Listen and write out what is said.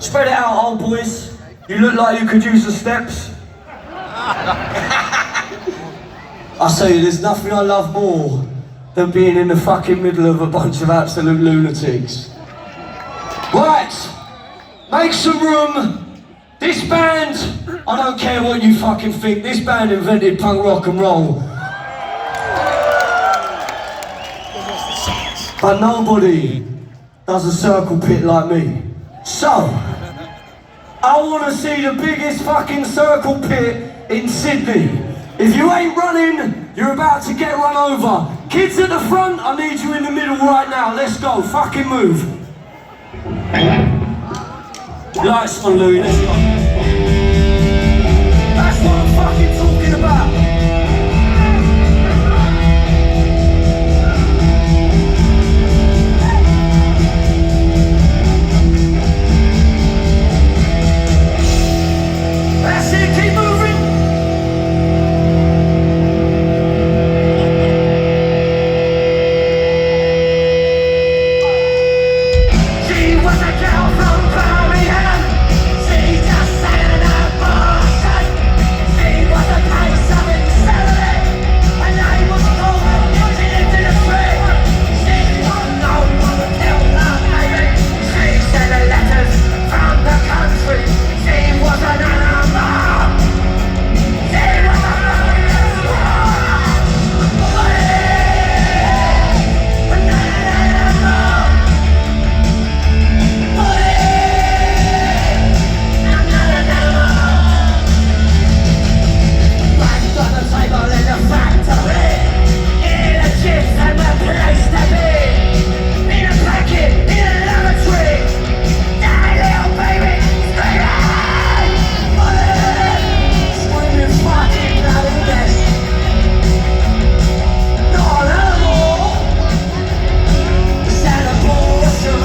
Spread it out, old boys. You look like you could use the steps. I say, there's nothing I love more than being in the fucking middle of a bunch of absolute lunatics. Right, make some room. This band, I don't care what you fucking think, this band invented punk rock and roll. But nobody does a circle pit like me. So, I want to see the biggest fucking circle pit in Sydney. If you ain't running, you're about to get run over. Kids at the front, I need you in the middle right now. Let's go, fucking move. Lights on, Louis, let's go. That's what I'm fucking talking about. That's it, keep moving. She was a girl from Birmingham. She just sang in her Boston. She was a case of insanity. Her name was Paul, she lived in a tree. She don't know what to kill her baby. She sent her letters from the country. She was an animal. She was a murderous woman. An animal. Back on the table in the factory, in a chips and the place to be, in a packet, in a lavatory. Die, little baby, screaming fucking bloody death. Not an animal, it's an abortion.